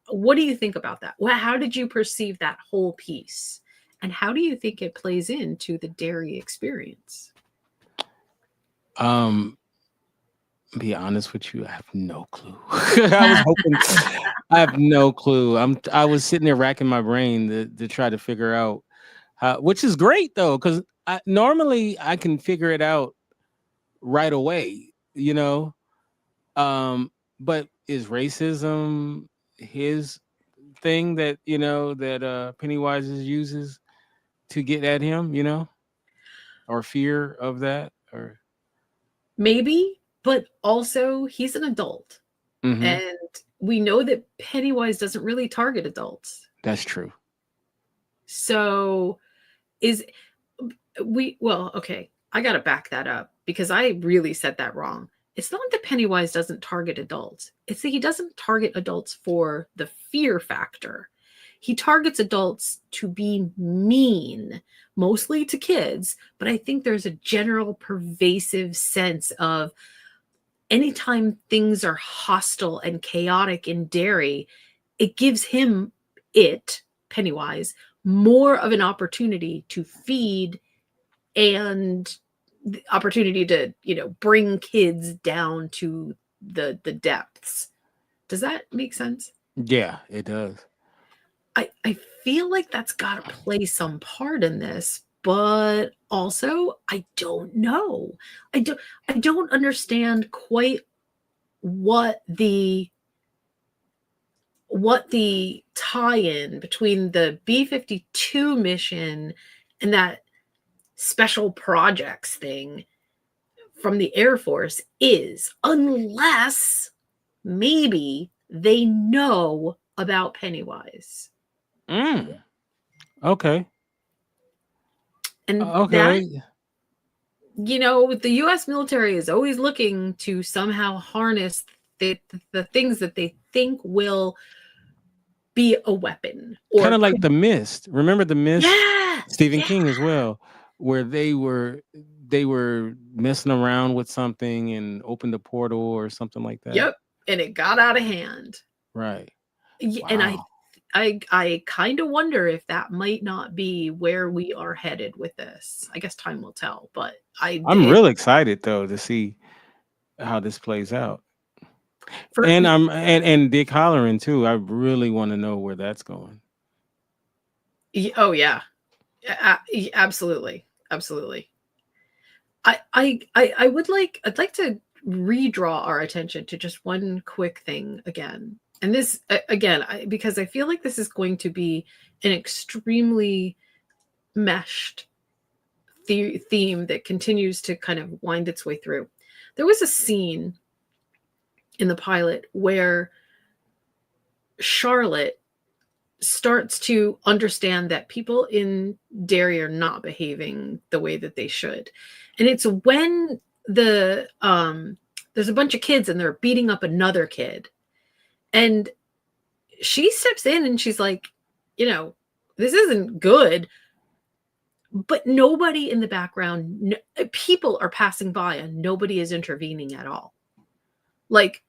What do you think about that? How did you perceive that whole piece? And how do you think it plays into the Derry experience? Be honest with you, I have no clue. I was hoping. I have no clue. I was sitting there racking my brain to try to figure out how, which is great though, because normally I can figure it out right away, But is racism his thing that that Pennywise uses to get at him, or fear of that, or maybe, but also he's an adult. Mhm. And we know that Pennywise doesn't really target adults. That's true. So okay, I got to back that up because I really said that wrong. It's not that Pennywise doesn't target adults. It's that he doesn't target adults for the fear factor. He targets adults to be mean, mostly to kids, but I think there's a general pervasive sense of anytime things are hostile and chaotic in Derry, it gives Pennywise, more of an opportunity to feed and the opportunity to, bring kids down to the depths. Does that make sense? Yeah, it does. I feel like that's got to play some part in this, but also I don't know. I don't understand quite what the tie-in between the B-52 mission and that special projects thing from the Air Force is, unless maybe they know about Pennywise. Okay. And Okay. that, the US military is always looking to somehow harness the things that they think will be a weapon. Kind of like The Mist. Remember The Mist? Yeah. Stephen King as well, where they were messing around with something and opened a portal or something like that. Yep. And it got out of hand. Right. Wow. And I kind of wonder if that might not be where we are headed with this. I guess time will tell, but I'm real excited though to see how this plays out. And Dick Halloran too. I really want to know where that's going. Oh yeah, absolutely. I'd like to redraw our attention to just one quick thing again. And this, again, because I feel like this is going to be an extremely meshed theme that continues to kind of wind its way through. There was a scene in the pilot where Charlotte starts to understand that people in Derry are not behaving the way that they should. And it's when there's a bunch of kids and they're beating up another kid. And she steps in and she's like, this isn't good. But nobody in the background, people are passing by and nobody is intervening at all. Like,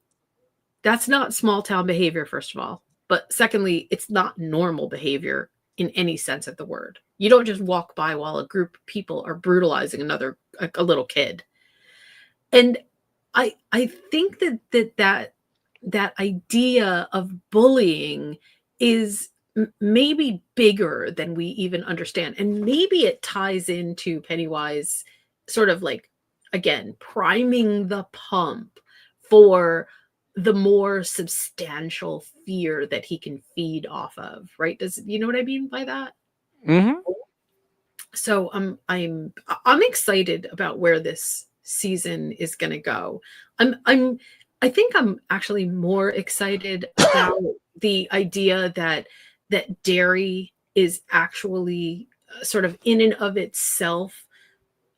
that's not small town behavior, first of all. But secondly, it's not normal behavior in any sense of the word. You don't just walk by while a group of people are brutalizing a little kid. And I think that idea of bullying is maybe bigger than we even understand. And maybe it ties into Pennywise sort of like, again, priming the pump for the more substantial fear that he can feed off of, right? You know what I mean by that? Mm-hmm. So I'm excited about where this season is going to go. I think I'm actually more excited about the idea that Derry is actually sort of in and of itself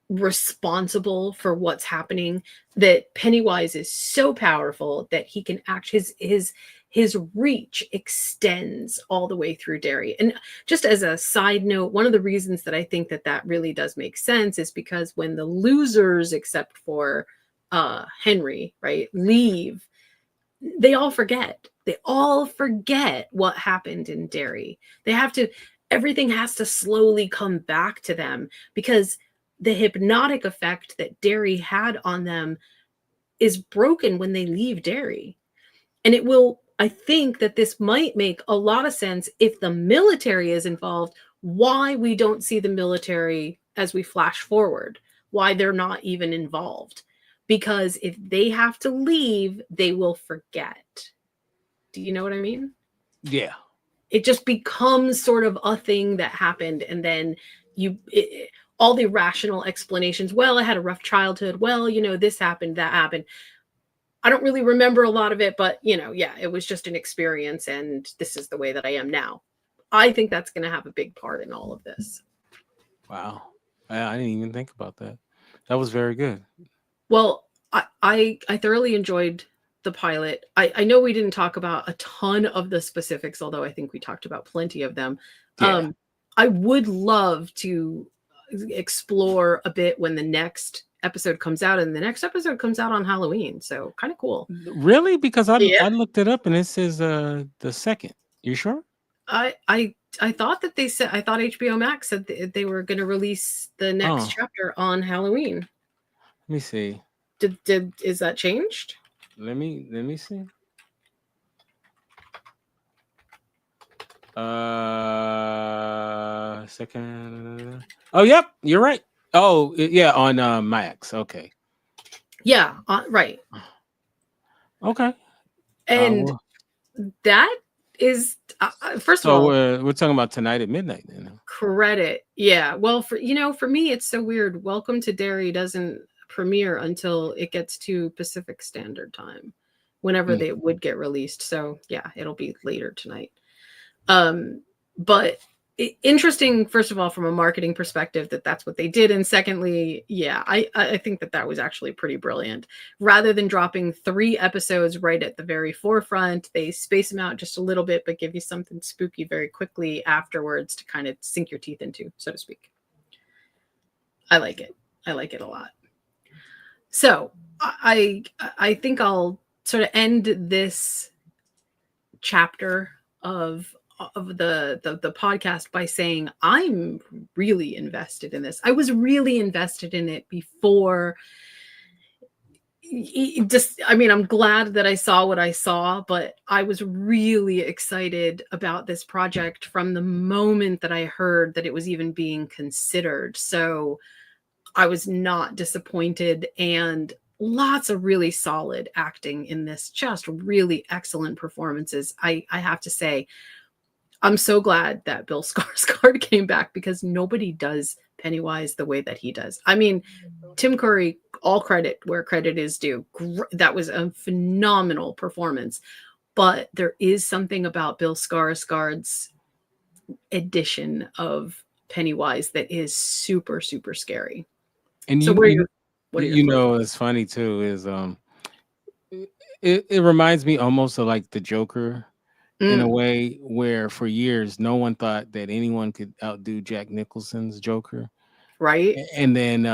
responsible for what's happening, that Pennywise is so powerful that he can act, his reach extends all the way through Derry. And just as a side note, one of the reasons that I think that really does make sense is because when the losers, except for Henry, right, leave, they all forget what happened in Derry. Everything has to slowly come back to them, because the hypnotic effect that Derry had on them is broken when they leave Derry. And I think that this might make a lot of sense if the military is involved, why we don't see the military as we flash forward, why they're not even involved. Because if they have to leave, they will forget. Do you know what I mean? Yeah. It just becomes sort of a thing that happened, and then all the rational explanations. Well, I had a rough childhood. Well, this happened, that happened. I don't really remember a lot of it, but yeah, it was just an experience, and this is the way that I am now. I think that's going to have a big part in all of this. Wow. I didn't even think about that. That was very good. Well, I thoroughly enjoyed the pilot. I know we didn't talk about a ton of the specifics, although I think we talked about plenty of them. Yeah. I would love to explore a bit when the next episode comes out, and the next episode comes out on Halloween, so kind of cool. Really? Because I Yeah. looked it up and it says the second. You sure? I thought that they said, I thought HBO Max said they were going to release the next chapter on Halloween. Let me see. Is that changed? Let me see. Second. Oh, yep, you're right. Oh, yeah, on Max. Okay. Yeah, right. Okay. And that is first of all, we're talking about tonight at midnight then. Credit. Yeah. Well, for me, it's so weird. Welcome to Derry doesn't premiere until it gets to Pacific Standard Time, whenever they would get released. So yeah, it'll be later tonight. But interesting, first of all, from a marketing perspective, that's what they did. And secondly, yeah, I think that was actually pretty brilliant. Rather than dropping 3 episodes right at the very forefront, they space them out just a little bit, but give you something spooky very quickly afterwards to kind of sink your teeth into, so to speak. I like it. I like it a lot. So I think I'll sort of end this chapter of the podcast by saying I'm really invested in this. I was really invested in it before. I'm glad that I saw what I saw, but I was really excited about this project from the moment that I heard that it was even being considered. So I was not disappointed, and lots of really solid acting in this, just really excellent performances. I have to say, I'm so glad that Bill Skarsgård came back, because nobody does Pennywise the way that he does. I mean, Tim Curry, all credit where credit is due. That was a phenomenal performance. But there is something about Bill Skarsgård's edition of Pennywise that is super, super scary. And so it's funny too, is it reminds me almost of like the Joker. In a way where for years no one thought that anyone could outdo Jack Nicholson's Joker, right? And then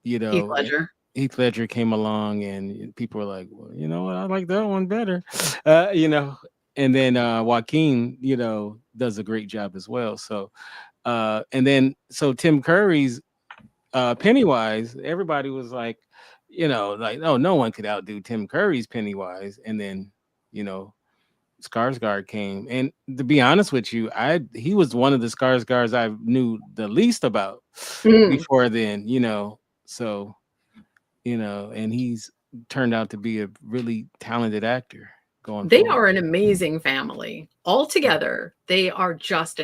Heath Ledger came along, and people were like, well, you know what, I like that one better, and then Joaquin does a great job as well. So and then Tim Curry's Pennywise, everybody was like, oh, no one could outdo Tim Curry's Pennywise. And then Skarsgård came, and to be honest with you, he was one of the Skarsgårds I knew the least about before then, so and he's turned out to be a really talented actor. They are an amazing family altogether. They are just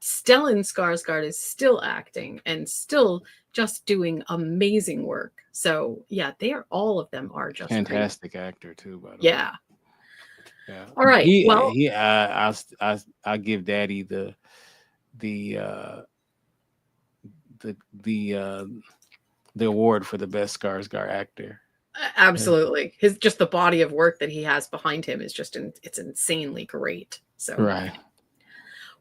Stellan Skarsgård is still acting and still just doing amazing work. So yeah, all of them are just fantastic actor too, by the way. Yeah. All right. I'll give Daddy the award for the best Skarsgård actor. Absolutely. Just the body of work that he has behind him is it's insanely great. So right.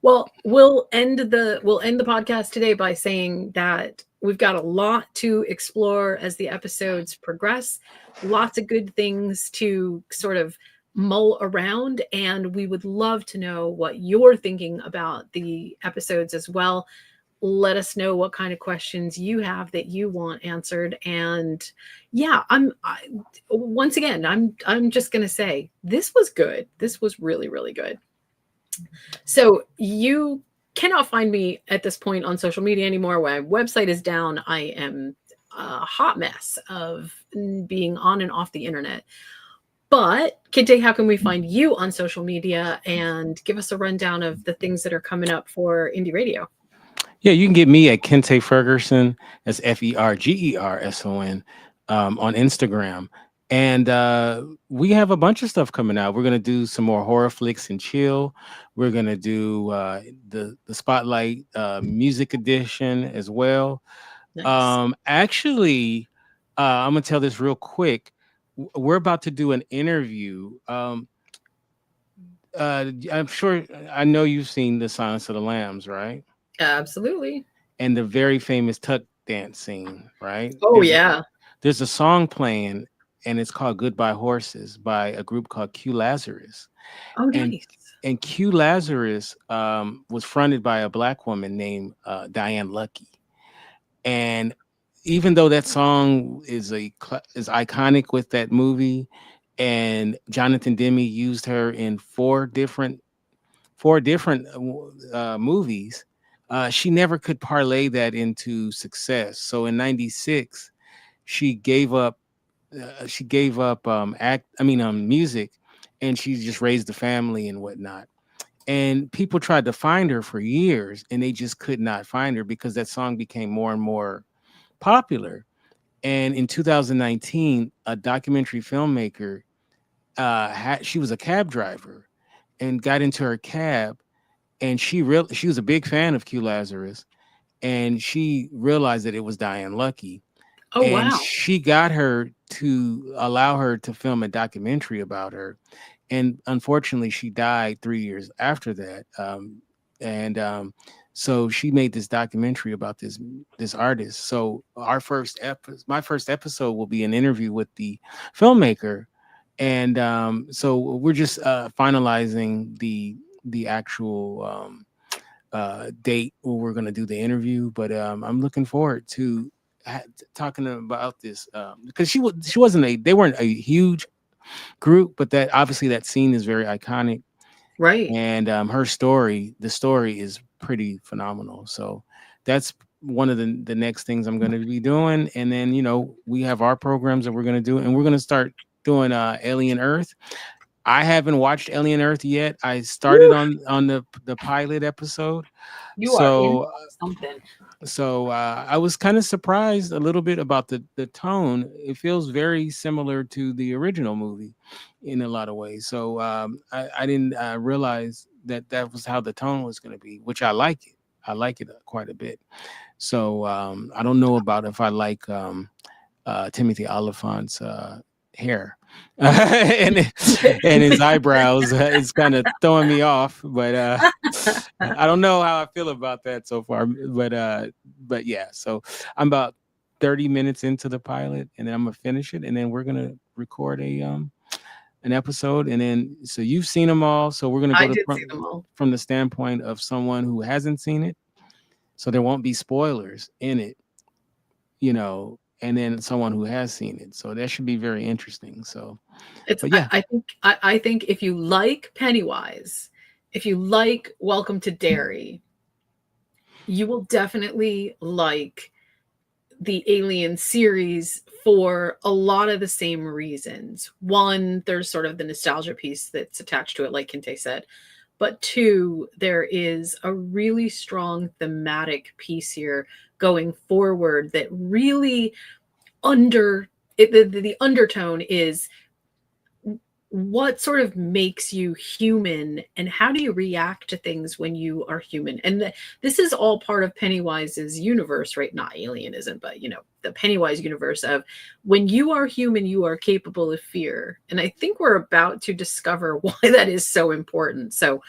Well, we'll end the podcast today by saying that we've got a lot to explore as the episodes progress. Lots of good things to sort of mull around, and we would love to know what you're thinking about the episodes as well. Let us know what kind of questions you have that you want answered. And yeah, once again, I'm just going to say this was good. This was really, really good. So you cannot find me at this point on social media anymore. My website is down. I am a hot mess of being on and off the internet. But Kinte, how can we find you on social media, and give us a rundown of the things that are coming up for Indie Radio? Yeah, you can get me at Kinte Ferguson. That's Fergerson on Instagram. And we have a bunch of stuff coming out. We're gonna do some more horror flicks and chill. We're gonna do the Spotlight Music Edition as well. Nice. Actually, I'm gonna tell this real quick. We're about to do an interview. I'm sure I know you've seen The Silence of the Lambs, right? Absolutely. And the very famous tuck dance scene, right? Oh yeah. There's a song playing, and it's called "Goodbye Horses" by a group called Q Lazarus, Oh and nice. Q Lazarus was fronted by a black woman named Diane Lucky, and even though that song is is iconic with that movie, and Jonathan Demme used her in four different movies, she never could parlay that into success. So in '96, she gave up. She gave up music, and she just raised the family and whatnot. And people tried to find her for years, and they just could not find her because that song became more and more popular. And in 2019, a documentary filmmaker, she was a cab driver, and got into her cab, and she was a big fan of Q Lazarus, and she realized that it was Diane Lucky, Oh and wow. she got her to allow her to film a documentary about her. And unfortunately, she died 3 years after that. And So she made this documentary about this artist. So my first episode will be an interview with the filmmaker, and so we're just finalizing the actual date where we're going to do the interview. But I'm looking forward to talking about this because they weren't a huge group, but that obviously that scene is very iconic, Right. and the story is pretty phenomenal. So that's one of the next things I'm going to be doing. And then we have our programs that we're going to do, and we're going to start doing Alien Earth. I haven't watched Alien Earth yet. I started Woo, on the pilot episode. you are in So something. I was kind of surprised a little bit about the tone. It feels very similar to the original movie in a lot of ways. So I didn't realize that was how the tone was going to be, which I like it. I like it quite a bit. So I don't know about if I like Timothy Oliphant's hair and his eyebrows. It's kind of throwing me off, but I don't know how I feel about that so far. But yeah, so I'm about 30 minutes into the pilot, and then I'm gonna finish it, and then we're gonna record an episode, and then so you've seen them all, so we're gonna I go did see them all. from the standpoint of someone who hasn't seen it, so there won't be spoilers in it, and then someone who has seen it. So that should be very interesting. So, It's but yeah, I think if you like Pennywise, if you like Welcome to Derry, you will definitely like the Alien series for a lot of the same reasons. One, there's sort of the nostalgia piece that's attached to it, like Kinte said. But two, there is a really strong thematic piece here going forward that really the undertone is what sort of makes you human and how do you react to things when you are human. And this is all part of Pennywise's universe, right? Not Alien isn't, but the Pennywise universe of when you are human, you are capable of fear. And I think we're about to discover why that is so important. So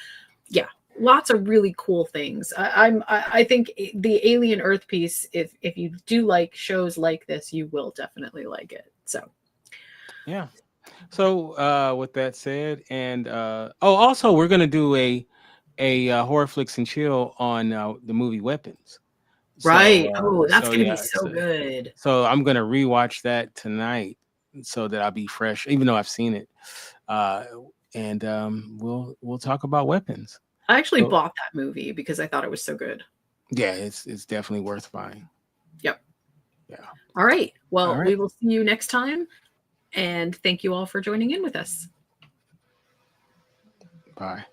yeah, lots of really cool things. I think the Alien Earth piece, if you do like shows like this, you will definitely like it. So yeah. So with that said, and also we're gonna do a horror flicks and chill on the movie Weapons. right. So Oh, that's gonna be yeah, so good. so I'm gonna rewatch that tonight so that I'll be fresh, even though I've seen it. And we'll talk about Weapons. I actually So bought that movie because I thought it was so good. yeah, it's definitely worth buying. Yep. Yeah. All right. All Well, right. we will see you next time. And thank you all for joining in with us. Bye.